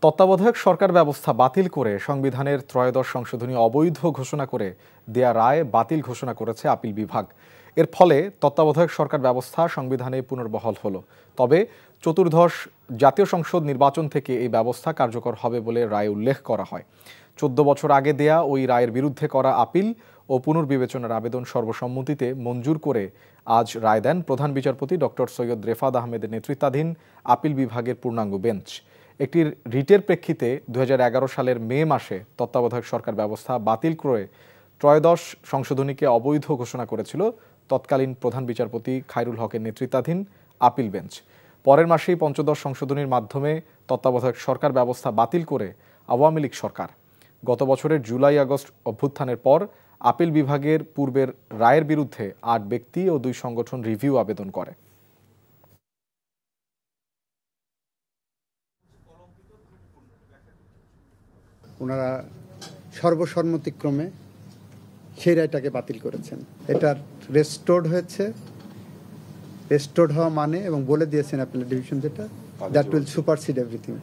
তত্ত্বাবধায়ক সরকার ব্যবস্থা বাতিল করে সংবিধানের ত্রয়োদশ সংশোধনী অবৈধ ঘোষণা করে দেয়া রায় বাতিল ঘোষণা করেছে আপিল বিভাগ। এর ফলে তত্ত্বাবধায়ক সরকার ব্যবস্থা সংবিধানে পুনর্বহাল হলো। তবে চতুর্দশ জাতীয় সংসদ নির্বাচন থেকে এই ব্যবস্থা কার্যকর হবে বলে রায়ে উল্লেখ করা হয়। 14 বছর আগে দেয়া ওই রায়ের বিরুদ্ধে করা আপিল ও পুনর্বিবেচনার আবেদন সর্বসম্মতিতে মঞ্জুর করে আজ রায় দেন প্রধান বিচারপতি ডক্টর সৈয়দ রেফাত আহমেদের নেতৃত্বাধীন আপিল বিভাগের পূর্ণাঙ্গ বেঞ্চ। একটি রিটের প্রেক্ষিতে 2011 সালের মে মাসে তত্ত্বাবধায়ক সরকার ব্যবস্থা বাতিল করে ত্রয়োদশ সংশোধনীকে অবৈধ ঘোষণা করেছিল তৎকালীন প্রধান বিচারপতি খায়রুল হকের নেতৃত্বাধীন আপিল বেঞ্চ। পরের মাসেই পঞ্চদশ সংশোধনীর মাধ্যমে তত্ত্বাবধায়ক সরকার ব্যবস্থা বাতিল করে আওয়ামী লীগ সরকার। গত বছরের জুলাই আগস্ট অভ্যুত্থানের পর আপিল বিভাগের পূর্বের রায়ের বিরুদ্ধে 8 ব্যক্তি ও 2 সংগঠন রিভিউ আবেদন করে। ওনারা সর্বসম্মতিক্রমে সেই রায়টাকে বাতিল করেছেন। এটা রেস্টোর্ড হয়েছে। রেস্টোর্ড হওয়া মানে এবং বলে দিয়েছেন অ্যাপিলেট ডিভিশন যেটা দ্যাট উইল সুপারসিড এভরিথিং।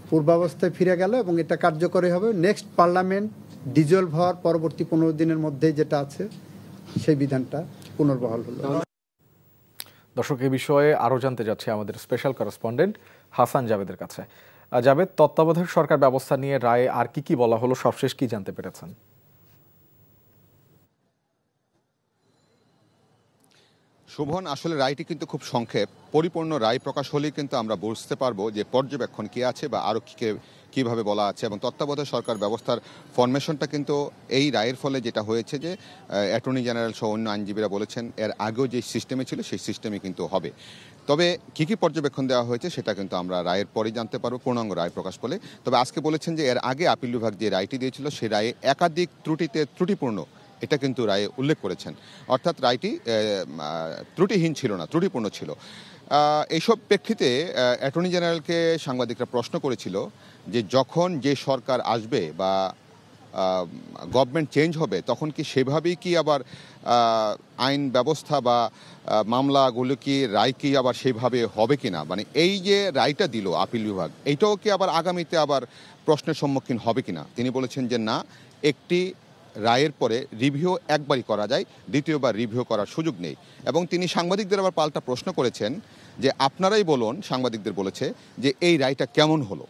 পূর্বাবস্থায় ফিরে গেল এবং এটা কার্যকরী হবে নেক্সট পার্লামেন্ট ডিজলভ হওয়ার পরবর্তী 15 দিনের মধ্যেই যেটা আছে সেই বিধানটা পুনর্বহাল হলো। দর্শক, এই বিষয়ে আরও জানতে যাচ্ছে আমাদের স্পেশাল করেসপন্ডেন্ট হাসান জাবেদের কাছে। জাবেদ, তত্ত্বাবধায়ক সরকার ব্যবস্থা নিয়ে রায়ে আর কি বলা হলো, সবশেষ কি জানতে পেরেছেন? শোভন, আসলে রায়টি কিন্তু খুব সংক্ষেপ। পরিপূর্ণ রায় প্রকাশ হলেই কিন্তু আমরা বুঝতে পারবো যে পর্যবেক্ষণ কি আছে বা আরও কীভাবে বলা আছে। এবং তত্ত্বাবধায়ক সরকার ব্যবস্থার ফরমেশনটা কিন্তু এই রায়ের ফলে যেটা হয়েছে যে অ্যাটর্নি জেনারেল সহ অন্য আইনজীবীরা বলেছেন এর আগেও যে সিস্টেমে ছিল সেই সিস্টেমে কিন্তু হবে। তবে কী পর্যবেক্ষণ দেওয়া হয়েছে সেটা কিন্তু আমরা রায়ের পরেই জানতে পারবো, পূর্ণাঙ্গ রায় প্রকাশ পেলে। তবে আজকে বলেছেন যে এর আগে আপিল বিভাগ যে রায়টি দিয়েছিল সেই রায়ে একাধিক ত্রুটিপূর্ণ এটা কিন্তু রায়ে উল্লেখ করেছেন। অর্থাৎ রায়টি ত্রুটিহীন ছিল না, ত্রুটিপূর্ণ ছিল। এইসব প্রেক্ষিতে অ্যাটর্নি জেনারেলকে সাংবাদিকরা প্রশ্ন করেছিল যে যখন যে সরকার আসবে বা গভর্নমেন্ট চেঞ্জ হবে তখন কি সেভাবেই কি আবার আইন ব্যবস্থা বা মামলাগুলো কি রায় কি আবার সেভাবে হবে কিনা, মানে এই যে রায়টা দিল আপিল বিভাগ এইটাও কি আবার আগামীতে আবার প্রশ্নের সম্মুখীন হবে কিনা। তিনি বলেছেন যে না, একটি রায়ের পরে রিভিউ একবারই করা যায়, দ্বিতীয়বার রিভিউ করার সুযোগ নেই। এবং তিনি সাংবাদিকদের আবার পাল্টা প্রশ্ন করেছেন যে আপনারাই বলুন, সাংবাদিকদের বলেছে যে এই রায়টা কেমন হলো,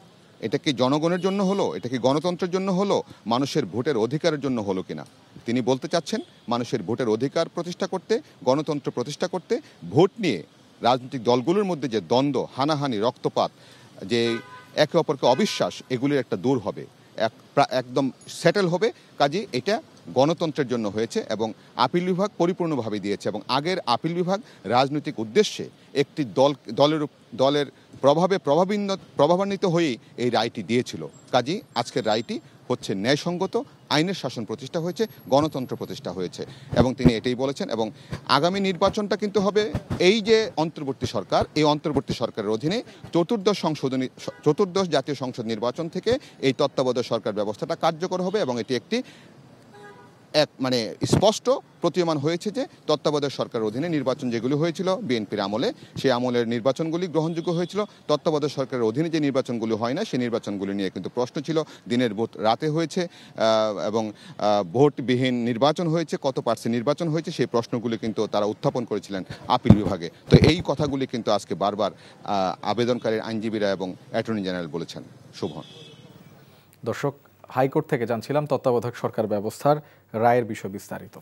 এটা কি জনগণের জন্য হলো, এটা কি গণতন্ত্রের জন্য হলো, মানুষের ভোটের অধিকারের জন্য হলো কিনা। তিনি বলতে চাচ্ছেন মানুষের ভোটের অধিকার প্রতিষ্ঠা করতে, গণতন্ত্র প্রতিষ্ঠা করতে, ভোট নিয়ে রাজনৈতিক দলগুলোর মধ্যে যে দ্বন্দ্ব, হানাহানি, রক্তপাত, যে একে অপরকে অবিশ্বাস, এগুলির একটা দূর হবে, একদম সেটেল হবে। কাজে এটা গণতন্ত্রের জন্য হয়েছে এবং আপিল বিভাগ পরিপূর্ণভাবে দিয়েছে। এবং আগের আপিল বিভাগ রাজনৈতিক উদ্দেশ্যে একটি দলের প্রভাবান্বিত হয়েই এই রায়টি দিয়েছিল। কাজেই আজকের রায়টি হচ্ছে ন্যায়সঙ্গত, আইনের শাসন প্রতিষ্ঠা হয়েছে, গণতন্ত্র প্রতিষ্ঠা হয়েছে এবং তিনি এটাই বলেছেন। এবং আগামী নির্বাচনটা কিন্তু হবে এই যে অন্তর্বর্তী সরকার, এই অন্তর্বর্তী সরকারের অধীনে চতুর্দশ জাতীয় সংসদ নির্বাচন থেকে এই তত্ত্বাবধায়ক সরকার ব্যবস্থাটা কার্যকর হবে। এবং এটি একটি মানে স্পষ্ট প্রতীয়মান হয়েছে যে তত্ত্বাবধায়ক সরকারের অধীনে নির্বাচন যেগুলি হয়েছিল বিএনপির আমলে, সেই আমলের নির্বাচনগুলি গ্রহণযোগ্য হয়েছিল। তত্ত্বাবধায়ক সরকারের অধীনে যে নির্বাচনগুলি হয় না সেই নির্বাচনগুলি নিয়ে কিন্তু প্রশ্ন ছিল। দিনের ভোট রাতে হয়েছে এবং ভোটবিহীন নির্বাচন হয়েছে, কত পার্সেন্ট নির্বাচন হয়েছে, সেই প্রশ্নগুলি কিন্তু তারা উত্থাপন করেছিলেন আপিল বিভাগে। তো এই কথাগুলি কিন্তু আজকে বারবার আবেদনকারীর আইনজীবীরা এবং অ্যাটর্নি জেনারেল বলেছেন। শোভন। দর্শক, হাইকোর্ট থেকে জানছিলাম তত্ত্বাবধায়ক সরকার ব্যবস্থার রায়ের বিষয় বিস্তারিত।